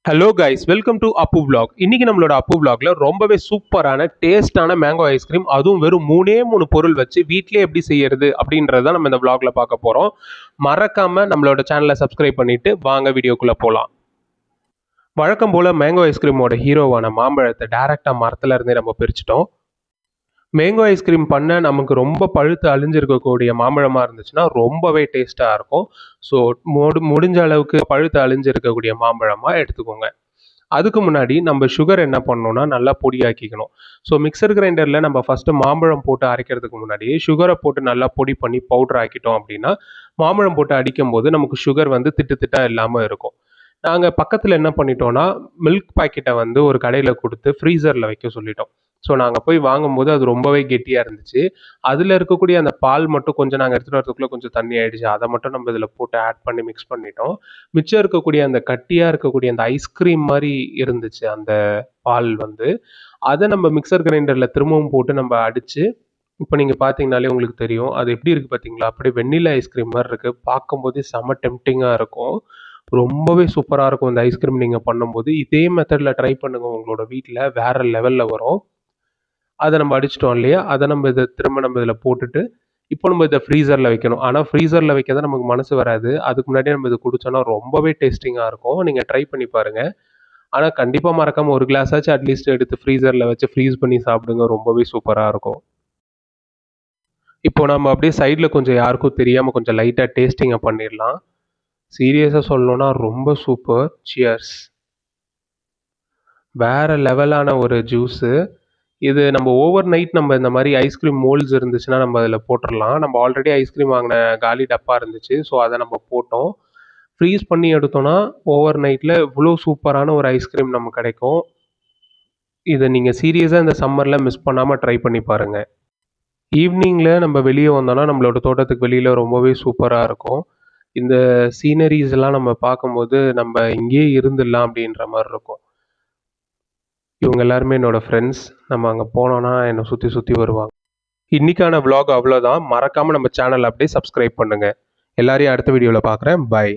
Hello guys, welcome to Appu vlog. இன்னைக்கு நம்மளோட அப்பு vlogல ரொம்பவே சூப்பரான டேஸ்டான மேங்கோ ஐஸ்கிரீம், அதுவும் வெறும் மூணு பொருள் வச்சு வீட்டிலே எப்படி செய்யறது அப்படின்றத நம்ம இந்த vlogல பார்க்க போறோம். மறக்காம நம்மளோட சேனலை சப்ஸ்கிரைப் பண்ணிட்டு வாங்க வீடியோக்குள்ள போகலாம். வழக்கம் போல மேங்கோ ஐஸ்கிரீமோட ஹீரோவான மாம்பழத்தை டைரக்டா மரத்துல இருந்தே நம்ம பிரிச்சுட்டோம். மேங்கோ ஐஸ்கிரீம் பண்ண நமக்கு ரொம்ப பழுத்து அழிஞ்சிருக்கக்கூடிய மாம்பழமா இருந்துச்சுன்னா ரொம்பவே டேஸ்டா இருக்கும். ஸோ முடிஞ்ச அளவுக்கு பழுத்து அழிஞ்சிருக்கக்கூடிய மாம்பழமா எடுத்துக்கோங்க. அதுக்கு முன்னாடி நம்ம சுகர் என்ன பண்ணணும்னா நல்லா பொடியாக்கிக்கணும். ஸோ மிக்சர் கிரைண்டரில் நம்ம ஃபஸ்ட்டு மாம்பழம் போட்டு அரைக்கிறதுக்கு முன்னாடியே சுகரை போட்டு நல்லா பொடி பண்ணி பவுடர் ஆக்கிட்டோம் அப்படின்னா மாம்பழம் போட்டு அடிக்கும் போது நமக்கு சுகர் வந்து திட்டு திட்டா இல்லாமல் இருக்கும். நாங்கள் பக்கத்தில் என்ன பண்ணிட்டோம்னா மில்க் பாக்கெட்டை வந்து ஒரு கடையில் கொடுத்து ஃப்ரீசரில் வைக்க சொல்லிட்டோம். ஸோ நாங்கள் போய் வாங்கும்போது அது ரொம்பவே கெட்டியாக இருந்துச்சு. அதில் இருக்கக்கூடிய அந்த பால் மட்டும் கொஞ்சம் நாங்கள் எடுத்துகிட்டு வரதுக்குள்ளே கொஞ்சம் தண்ணி ஆயிடுச்சு. அதை மட்டும் நம்ம இதில் போட்டு ஆட் பண்ணி மிக்ஸ் பண்ணிட்டோம். மிச்சம் இருக்கக்கூடிய அந்த கட்டியாக இருக்கக்கூடிய அந்த ஐஸ்கிரீம் மாதிரி இருந்துச்சு அந்த பால் வந்து. அதை நம்ம மிக்சர் கிரைண்டரில் திரும்பவும் போட்டு நம்ம அடித்து இப்போ நீங்கள் பார்த்தீங்கனாலே உங்களுக்கு தெரியும். அது எப்படி இருக்குது பார்த்தீங்களா? அப்படியே வெண்ணிலா ஐஸ்கிரீம் மாதிரி இருக்குது. பார்க்கும்போதே செம்ம டெம்ப்டிங்காக இருக்கும். ரொம்பவே சூப்பராக இருக்கும் இந்த ஐஸ்கிரீம் நீங்கள் பண்ணும்போது. இதே மெத்தடில் ட்ரை பண்ணுங்கள் உங்களோட வீட்டில். வேறு லெவலில் வரும். அதை நம்ம அடிச்சிட்டோம் இல்லையா? அதை நம்ம திரும்ப நம்ம இதில் போட்டுட்டு இப்போ நம்ம இதை ஃப்ரீசரில் வைக்கணும். ஆனால் ஃப்ரீசரில் வைக்க தான் நமக்கு மனசு வராது. அதுக்கு முன்னாடியே நம்ம இது குடிச்சோன்னா ரொம்பவே டேஸ்டிங்காக இருக்கும். நீங்கள் ட்ரை பண்ணி பாருங்கள். ஆனால் கண்டிப்பாக மறக்காமல் ஒரு கிளாஸாச்சும் அட்லீஸ்ட் எடுத்து ஃப்ரீசரில் வச்சு ஃப்ரீஸ் பண்ணி சாப்பிடுங்க. ரொம்பவே சூப்பராக இருக்கும். இப்போ நம்ம அப்படியே சைடில் கொஞ்சம் யாருக்கும் தெரியாமல் கொஞ்சம் லைட்டாக டேஸ்டிங்கை பண்ணிடலாம். சீரியஸாக சொல்லணும்னா ரொம்ப சூப்பர். சியர்ஸ். வேறு லெவலான ஒரு ஜூஸு. இது நம்ம ஓவர் நைட் நம்ம இந்த மாதிரி ஐஸ்கிரீம் மோல்ட்ஸ் இருந்துச்சுன்னா நம்ம அதில் போட்டுடலாம். நம்ம ஆல்ரெடி ஐஸ்கிரீம் வாங்கின காலி டப்பா இருந்துச்சு. ஸோ அதை நம்ம போட்டோம். ஃப்ரீஸ் பண்ணி எடுத்தோன்னா ஓவர் நைட்டில் இவ்வளோ சூப்பரான ஒரு ஐஸ்கிரீம் நமக்கு கிடைக்கும். இதை நீங்கள் சீரியஸாக இந்த சம்மரில் மிஸ் பண்ணாமல் ட்ரை பண்ணி பாருங்கள். ஈவினிங்கில் நம்ம வெளியே வந்தோன்னா நம்மளோட தோட்டத்துக்கு வெளியில் ரொம்பவே சூப்பராக இருக்கும். இந்த சீனரிஸ் எல்லாம் நம்ம பார்க்கும்போது நம்ம இங்கேயே இருந்துடலாம் அப்படின்ற மாதிரி இருக்கும். இவங்க எல்லாருமே என்னோட ஃப்ரெண்ட்ஸ். நம்ம அங்கே போனோன்னா என்னை சுற்றி சுற்றி வருவாங்க. இன்னைக்கான vlog அவ்வளோதான். மறக்காமல் நம்ம சேனல் அப்படியே சப்ஸ்கிரைப் பண்ணுங்கள். எல்லாரையும் அடுத்த வீடியோவில் பார்க்குறேன். பை.